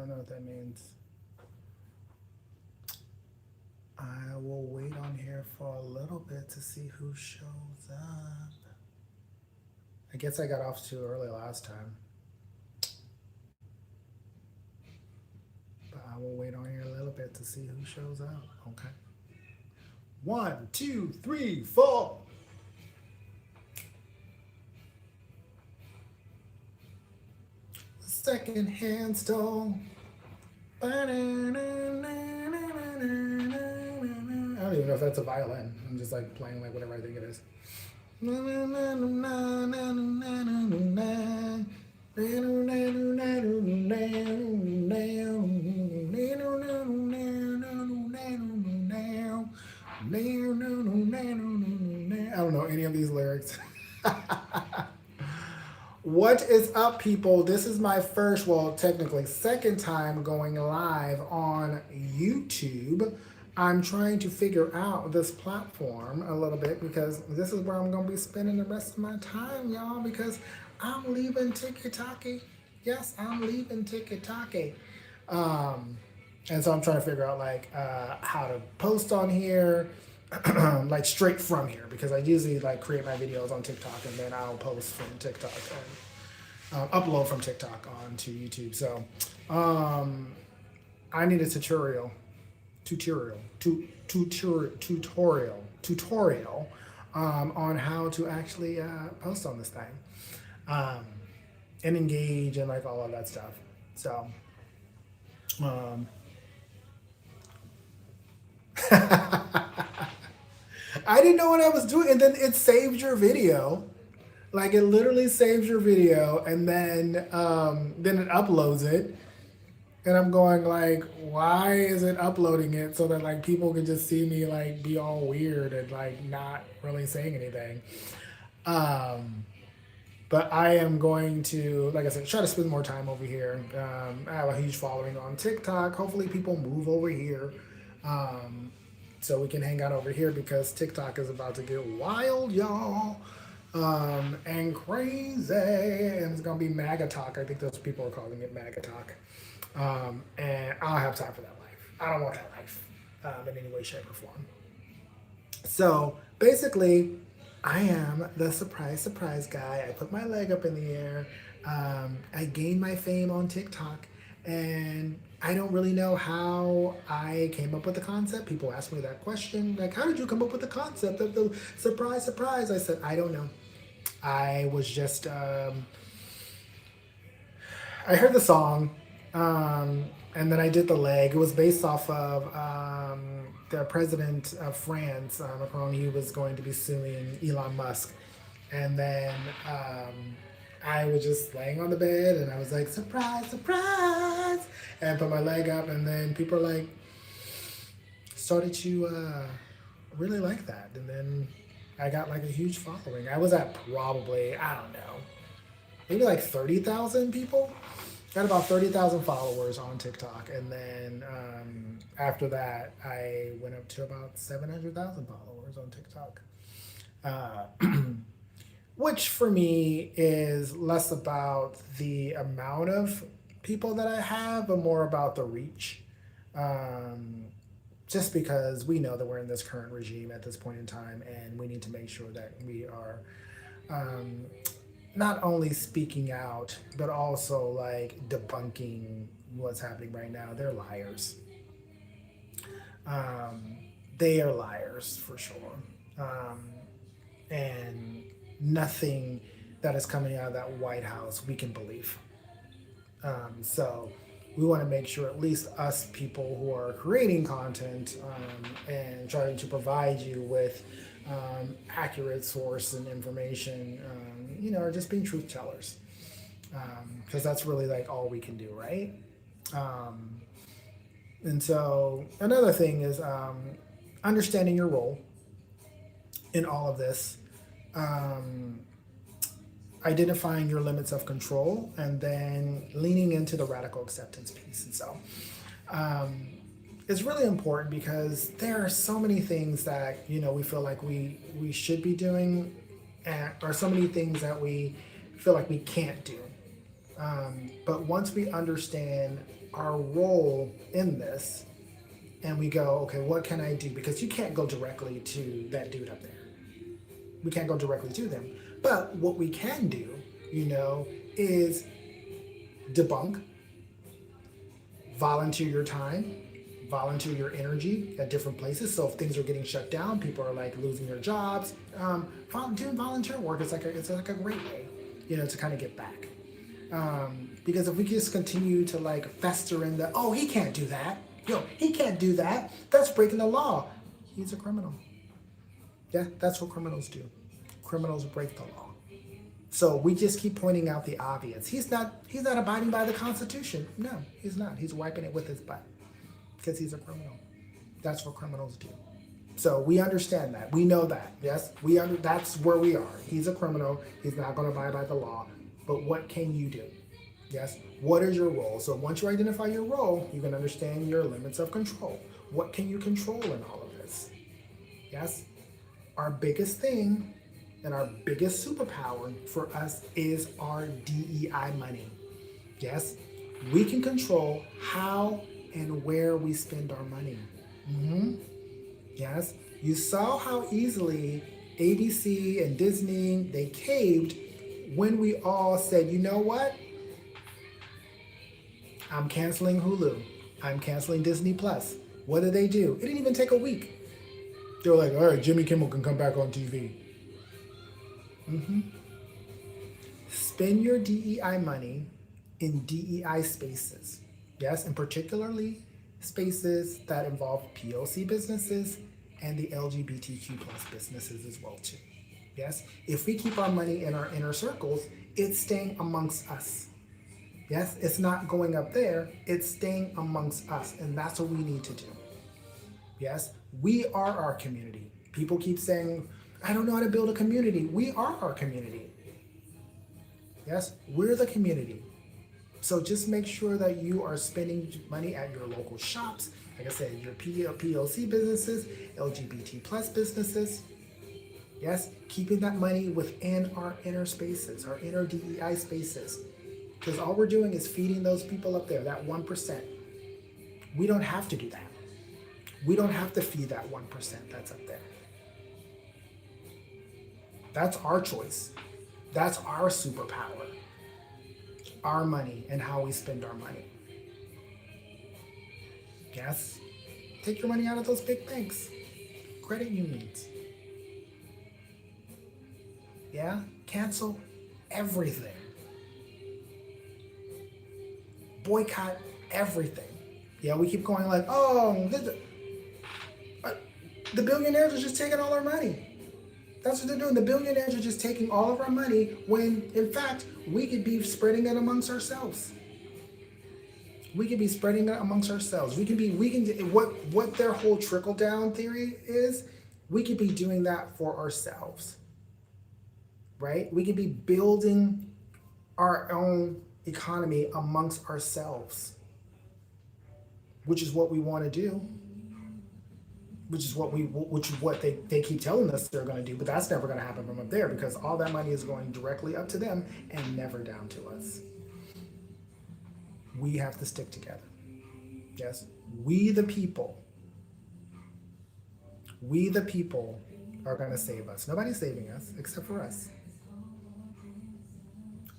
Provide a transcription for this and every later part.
don't know what that means. I will wait on here for a little bit to see who shows up. I guess I got off too early last time, but I will wait on here a little bit to see who shows up. Okay. One, two, three, four. Second hand stole. I don't even know if that's a violin. I'm just like playing like whatever I think it is. I don't know any of these lyrics. What is up, people? This is my first, well, technically second time going live on YouTube. I'm trying to figure out this platform a little bit because this is where I'm going to be spending the rest of my time, y'all, because I'm leaving TikTok. Yes, I'm leaving TikTok. Um, and so I'm trying to figure out like how to post on here, like straight from here because I usually like create my videos on TikTok and then I'll post from TikTok and upload from TikTok onto YouTube. So I need a tutorial on how to actually post on this thing um, and engage and like all of that stuff. So um, I didn't know what I was doing, and then it saves your video. Like it literally saves your video, and then it uploads it, and I'm going like, why is it uploading it so that like people can just see me like be all weird and like not really saying anything. Um, but I am going to, like I said, try to spend more time over here. I have a huge following on TikTok. Hopefully, people move over here. Um, so we can hang out over here because TikTok is about to get wild, y'all, and crazy, and it's gonna be MAGA talk. I think those people are calling it MAGA talk, and I don't have time for that life. I don't want that life in any way, shape, or form. So basically, I am the surprise guy. I put my leg up in the air. I gained my fame on TikTok, and I don't really know how I came up with the concept. People ask me that question, like, "How did you come up with the concept of the surprise?" I said, "I don't know. I was just I heard the song, and then I did the leg. It was based off of the president of France, Macron. He was going to be suing Elon Musk, and then I was just laying on the bed, and I was like, surprise, surprise, and put my leg up, and then people like started to really like that, and then I got like a huge following. I was at probably, I don't know, maybe like 30,000 people. Got about 30,000 followers on TikTok, and then after that, I went up to about 700,000 followers on TikTok, uh, which for me is less about the amount of people that I have, but more about the reach. Um, just because we know that we're in this current regime at this point in time, and we need to make sure that we are um, not only speaking out, but also like debunking what's happening right now. They're liars. Um, they are liars for sure. Um, and nothing that is coming out of that White House we can believe. So we want to make sure at least us people who are creating content and trying to provide you with accurate source and information, are just being truth tellers. Because that's really like all we can do, right? Um, and so another thing is understanding your role in all of this, um, identifying your limits of control, and then leaning into the radical acceptance piece. And so um, it's really important because there are so many things that we feel like we should be doing, or so many things that we feel like we can't do. But once we understand our role in this and we go, okay, what can I do? Because you can't go directly to that dude up there. We can't go directly to them. But what we can do, is debunk, volunteer your time, volunteer your energy at different places. So if things are getting shut down, people are like losing their jobs. Doing volunteer work is like a great way, to kind of get back. Because if we just continue to like fester in the, oh, he can't do that. He can't do that. That's breaking the law. He's a criminal. Yeah, that's what criminals do. Criminals break the law. So we just keep pointing out the obvious. He's not abiding by the Constitution. No, he's not. He's wiping it with his butt because he's a criminal. That's what criminals do. So we understand that. We know that. Yes, that's where we are. He's a criminal. He's not going to abide by the law. But what can you do? Yes, what is your role? So once you identify your role, you can understand your limits of control. What can you control in all of this? Yes, our biggest thing and our biggest superpower for us is our DEI money. Yes, we can control how and where we spend our money. Yes, you saw how easily ABC and Disney, they caved when we all said, you know what? I'm canceling Hulu. I'm canceling Disney Plus. What did they do? It didn't even take a week. They were like, all right, Jimmy Kimmel can come back on TV. Spend your DEI money in DEI spaces. Yes, and particularly spaces that involve POC businesses and the LGBTQ plus businesses as well too. Yes, if we keep our money in our inner circles, it's staying amongst us. Yes, it's not going up there, it's staying amongst us, and that's what we need to do. Yes, we are our community. People keep saying, I don't know how to build a community. We are our community. Yes, we're the community. So just make sure that you are spending money at your local shops, like I said, your PLC businesses, LGBT plus businesses. Yes, keeping that money within our inner spaces, our inner DEI spaces. Because all we're doing is feeding those people up there, that 1%. We don't have to do that. We don't have to feed that 1% that's up there. That's our choice. That's our superpower. Our money and how we spend our money. Yes, take your money out of those big banks, credit unions. Yeah, cancel everything. Boycott everything. Yeah, we keep going like, oh, the billionaires are just taking all our money. That's what they're doing. The billionaires are just taking all of our money when, in fact, we could be spreading it amongst ourselves. We could be spreading it amongst ourselves. What their whole trickle down theory is, we could be doing that for ourselves, right? We could be building our own economy amongst ourselves, which is what we want to do. Which is what they keep telling us they're going to do, but that's never going to happen from up there because all that money is going directly up to them and never down to us. We have to stick together. Yes, we the people are going to save us. Nobody's saving us except for us.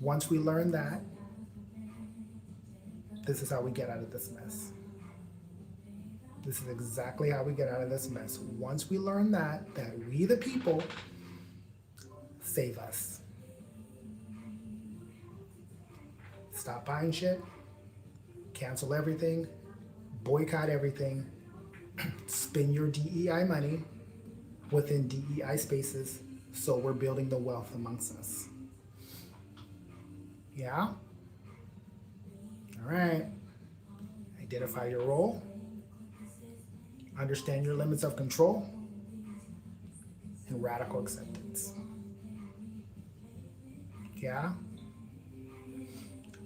Once we learn that, this is how we get out of this mess. This is exactly how we get out of this mess. Once we learn that we the people save us. Stop buying shit, cancel everything, boycott everything, spend your DEI money within DEI spaces so we're building the wealth amongst us. Yeah? All right. Identify your role. Understand your limits of control and radical acceptance. Yeah?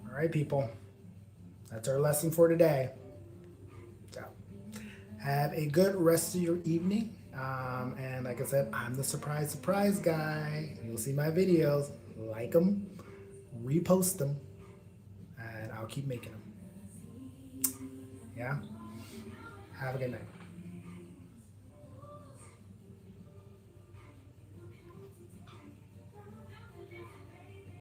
All right, people. That's our lesson for today. So, have a good rest of your evening. And like I said, I'm the surprise guy. You'll see my videos. Like them, repost them, and I'll keep making them. Yeah. Have a good night.